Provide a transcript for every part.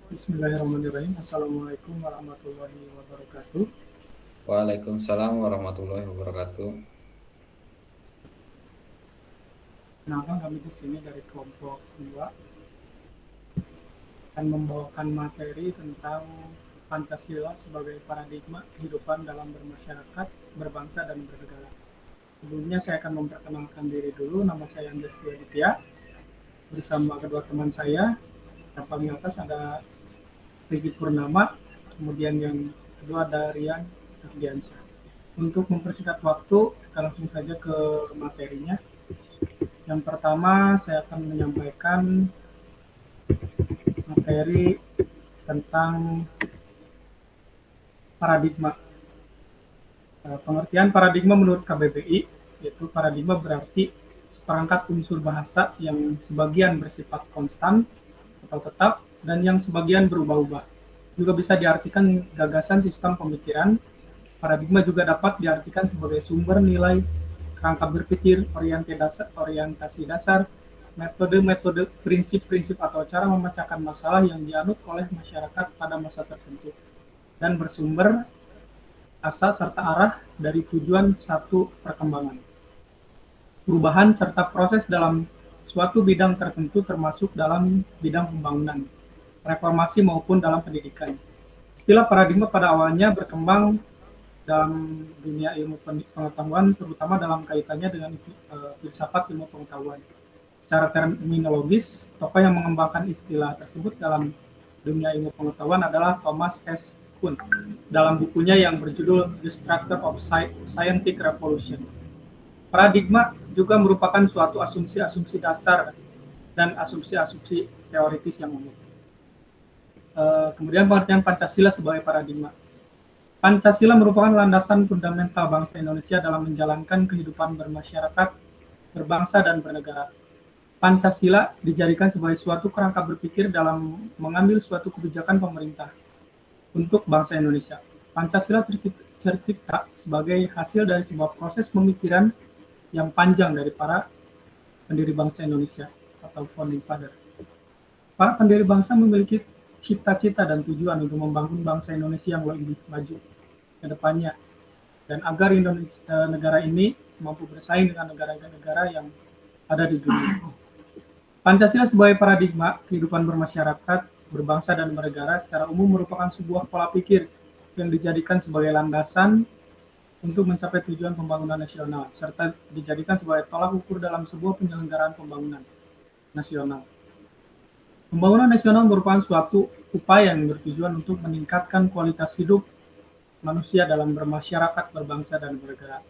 Bismillahirrahmanirrahim. Assalamualaikum warahmatullahi wabarakatuh. Waalaikumsalam warahmatullahi wabarakatuh. Nah, kami di sini dari kelompok 2 akan membawakan materi tentang Pancasila sebagai paradigma kehidupan dalam bermasyarakat, berbangsa, dan bernegara. Sebelumnya saya akan memperkenalkan diri dulu. Nama saya Andes Aditya. Bersama kedua teman saya, yang paling atas ada Rigi Purnama, kemudian yang kedua ada Rian Ardiansyah. Untuk mempersingkat waktu, kita langsung saja ke materinya. Yang pertama, saya akan menyampaikan materi tentang paradigma. Pengertian paradigma menurut KBBI, yaitu paradigma berarti seperangkat unsur bahasa yang sebagian bersifat konstan atau tetap dan yang sebagian berubah-ubah. Juga bisa diartikan gagasan sistem pemikiran. Paradigma juga dapat diartikan sebagai sumber nilai, kerangka berpikir, orientasi dasar, metode-metode, prinsip-prinsip atau cara memecahkan masalah yang dianut oleh masyarakat pada masa tertentu dan bersumber asa serta arah dari tujuan satu perkembangan, perubahan serta proses dalam suatu bidang tertentu termasuk dalam bidang pembangunan, reformasi maupun dalam pendidikan. Istilah paradigma pada awalnya berkembang dalam dunia ilmu pengetahuan, terutama dalam kaitannya dengan filsafat ilmu pengetahuan. Secara terminologis, tokoh yang mengembangkan istilah tersebut dalam dunia ilmu pengetahuan adalah Thomas S. Kuhn dalam bukunya yang berjudul The Structure of Scientific Revolution. Paradigma juga merupakan suatu asumsi-asumsi dasar dan asumsi-asumsi teoritis yang umum. Kemudian pengertian Pancasila sebagai paradigma. Pancasila merupakan landasan fundamental bangsa Indonesia dalam menjalankan kehidupan bermasyarakat, berbangsa, dan bernegara. Pancasila dijadikan sebagai suatu kerangka berpikir dalam mengambil suatu kebijakan pemerintah untuk bangsa Indonesia. Pancasila tercipta sebagai hasil dari sebuah proses pemikiran yang panjang dari para pendiri bangsa Indonesia atau founding father. Para pendiri bangsa memiliki cita-cita dan tujuan untuk membangun bangsa Indonesia yang lebih maju ke depannya dan agar negara ini mampu bersaing dengan negara-negara yang ada di dunia. Pancasila sebagai paradigma kehidupan bermasyarakat, berbangsa dan bernegara secara umum merupakan sebuah pola pikir yang dijadikan sebagai landasan untuk mencapai tujuan pembangunan nasional serta dijadikan sebagai tolak ukur dalam sebuah penyelenggaraan pembangunan nasional. Pembangunan nasional merupakan suatu upaya yang bertujuan untuk meningkatkan kualitas hidup manusia dalam bermasyarakat, berbangsa, dan bernegara.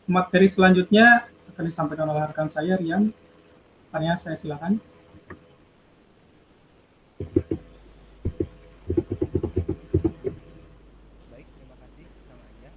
Materi selanjutnya akan disampaikan oleh rekan saya, Rian. Tanya saya silakan. Baik, terima kasih Kang Anjas.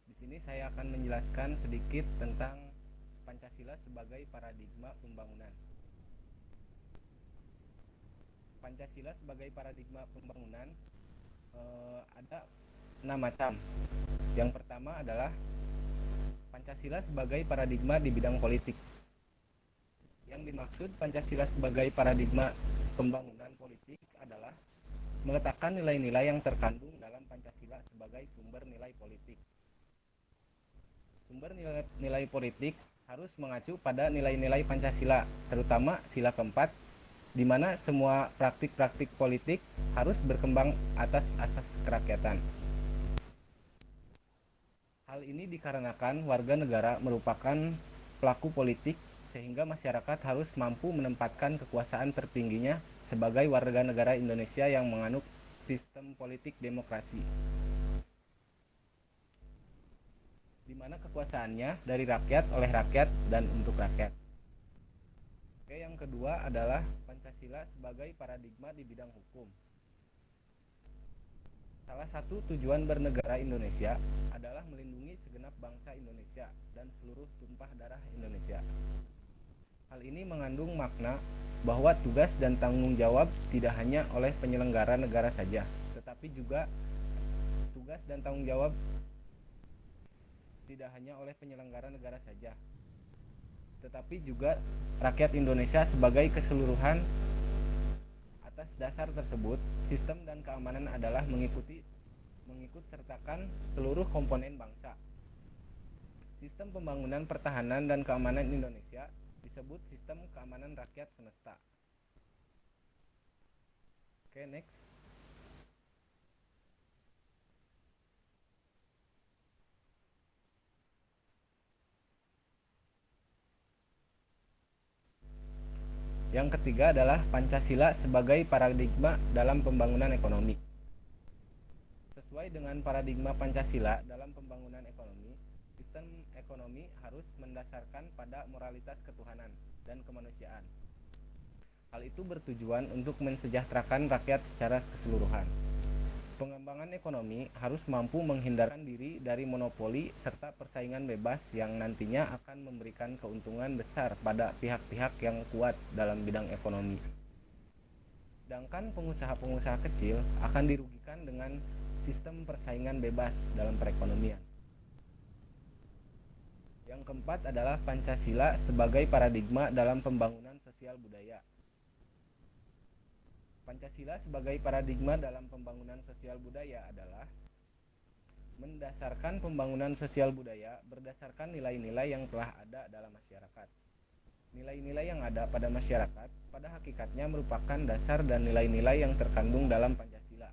Di sini saya akan menjelaskan sedikit tentang Pancasila sebagai paradigma pembangunan. Pancasila sebagai paradigma pembangunan ada 6 macam. Yang pertama adalah Pancasila sebagai paradigma di bidang politik. Yang dimaksud Pancasila sebagai paradigma pembangunan politik adalah meletakkan nilai-nilai yang terkandung dalam Pancasila sebagai sumber nilai politik. Sumber nilai politik harus mengacu pada nilai-nilai Pancasila, terutama sila keempat, di mana semua praktik-praktik politik harus berkembang atas asas kerakyatan. Hal ini dikarenakan warga negara merupakan pelaku politik sehingga masyarakat harus mampu menempatkan kekuasaan tertingginya sebagai warga negara Indonesia yang menganut sistem politik demokrasi, di mana kekuasaannya dari rakyat, oleh rakyat, dan untuk rakyat. Oke, yang kedua adalah Pancasila sebagai paradigma di bidang hukum. Salah satu tujuan bernegara Indonesia adalah melindungi segenap bangsa Indonesia dan seluruh tumpah darah Indonesia. Hal ini mengandung makna bahwa tugas dan tanggung jawab tidak hanya oleh penyelenggara negara saja, tetapi juga tugas dan tanggung jawab tidak hanya oleh penyelenggara negara saja, tetapi juga rakyat Indonesia sebagai keseluruhan dasar tersebut, sistem dan keamanan adalah mengikut sertakan seluruh komponen bangsa. Sistem pembangunan pertahanan dan keamanan Indonesia disebut sistem keamanan rakyat semesta. Oke, next. Yang ketiga adalah Pancasila sebagai paradigma dalam pembangunan ekonomi. Sesuai dengan paradigma Pancasila dalam pembangunan ekonomi, sistem ekonomi harus mendasarkan pada moralitas ketuhanan dan kemanusiaan. Hal itu bertujuan untuk mensejahterakan rakyat secara keseluruhan. Pengembangan ekonomi harus mampu menghindarkan diri dari monopoli serta persaingan bebas yang nantinya akan memberikan keuntungan besar pada pihak-pihak yang kuat dalam bidang ekonomi. Sedangkan pengusaha-pengusaha kecil akan dirugikan dengan sistem persaingan bebas dalam perekonomian. Yang keempat adalah Pancasila sebagai paradigma dalam pembangunan sosial budaya. Pancasila sebagai paradigma dalam pembangunan sosial budaya adalah mendasarkan pembangunan sosial budaya berdasarkan nilai-nilai yang telah ada dalam masyarakat. Nilai-nilai yang ada pada masyarakat pada hakikatnya merupakan dasar dan nilai-nilai yang terkandung dalam Pancasila.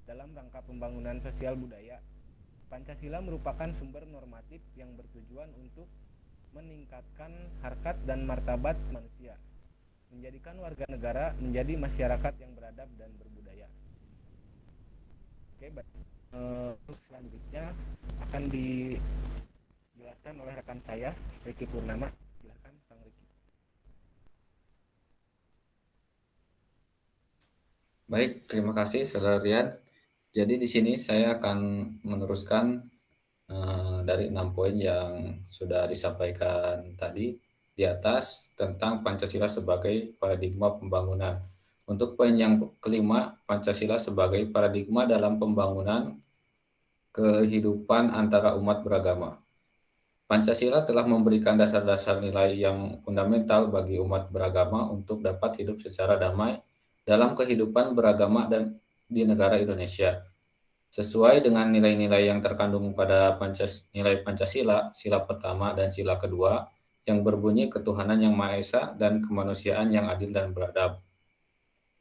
Dalam rangka pembangunan sosial budaya, Pancasila merupakan sumber normatif yang bertujuan untuk meningkatkan harkat dan martabat manusia, menjadikan warga negara menjadi masyarakat yang beradab dan berbudaya. Oke, baik. Selanjutnya akan dijelaskan oleh rekan saya, Ricky Purnama. Silakan, Kang Ricky. Baik, terima kasih Saudara Rian. Jadi di sini saya akan meneruskan dari 6 poin yang sudah disampaikan tadi di atas tentang Pancasila sebagai paradigma pembangunan. Untuk poin yang kelima, Pancasila sebagai paradigma dalam pembangunan kehidupan antara umat beragama. Pancasila telah memberikan dasar-dasar nilai yang fundamental bagi umat beragama untuk dapat hidup secara damai dalam kehidupan beragama dan di negara Indonesia. Sesuai dengan nilai-nilai yang terkandung pada nilai Pancasila, sila pertama dan sila kedua, yang berbunyi ketuhanan yang Maha Esa dan kemanusiaan yang adil dan beradab.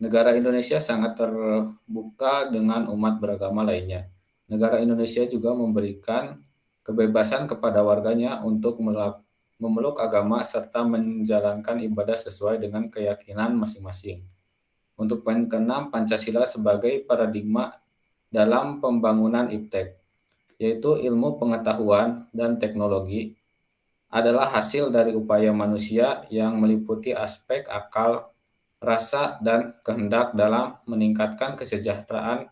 Negara Indonesia sangat terbuka dengan umat beragama lainnya. Negara Indonesia juga memberikan kebebasan kepada warganya untuk memeluk agama serta menjalankan ibadah sesuai dengan keyakinan masing-masing. Untuk poin ke-6, Pancasila sebagai paradigma dalam pembangunan iptek, yaitu ilmu pengetahuan dan teknologi, adalah hasil dari upaya manusia yang meliputi aspek akal, rasa, dan kehendak dalam meningkatkan kesejahteraan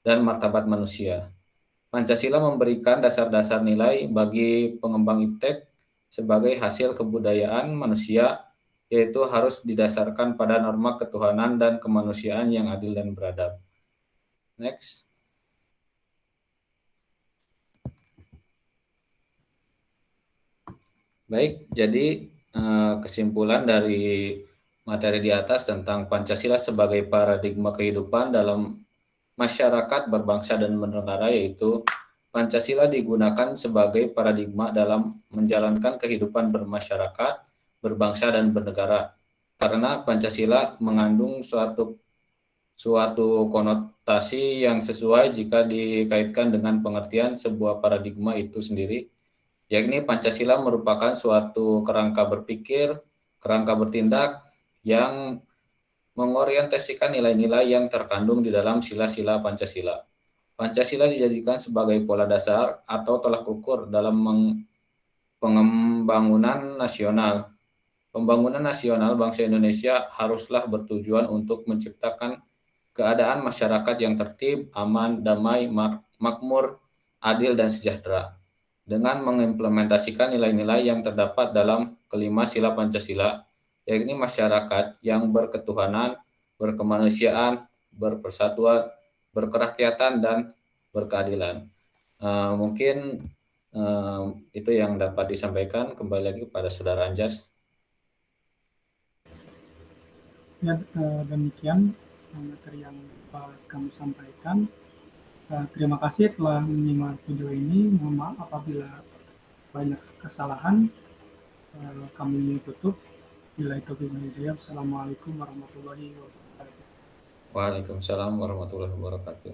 dan martabat manusia. Pancasila memberikan dasar-dasar nilai bagi pengembang iptek sebagai hasil kebudayaan manusia, yaitu harus didasarkan pada norma ketuhanan dan kemanusiaan yang adil dan beradab. Next. Baik, jadi kesimpulan dari materi di atas tentang Pancasila sebagai paradigma kehidupan dalam masyarakat berbangsa dan bernegara, yaitu Pancasila digunakan sebagai paradigma dalam menjalankan kehidupan bermasyarakat, berbangsa, dan bernegara. Karena Pancasila mengandung suatu konotasi yang sesuai jika dikaitkan dengan pengertian sebuah paradigma itu sendiri, yakni Pancasila merupakan suatu kerangka berpikir, kerangka bertindak yang mengorientasikan nilai-nilai yang terkandung di dalam sila-sila Pancasila. Pancasila dijadikan sebagai pola dasar atau tolak ukur dalam pembangunan nasional. Pembangunan nasional bangsa Indonesia haruslah bertujuan untuk menciptakan keadaan masyarakat yang tertib, aman, damai, makmur, adil, dan sejahtera. Dengan mengimplementasikan nilai-nilai yang terdapat dalam kelima sila Pancasila, yakni masyarakat yang berketuhanan, berkemanusiaan, berpersatuan, berkerakyatan, dan berkeadilan. Mungkin itu yang dapat disampaikan. Kembali lagi pada Saudara Anjas. Ya, demikian materi yang kami sampaikan. Terima kasih telah menyimak video ini. Mohon maaf apabila banyak kesalahan. Kami tutup. Bila itu hidayah. Assalamualaikum warahmatullahi wabarakatuh. Waalaikumsalam warahmatullahi wabarakatuh.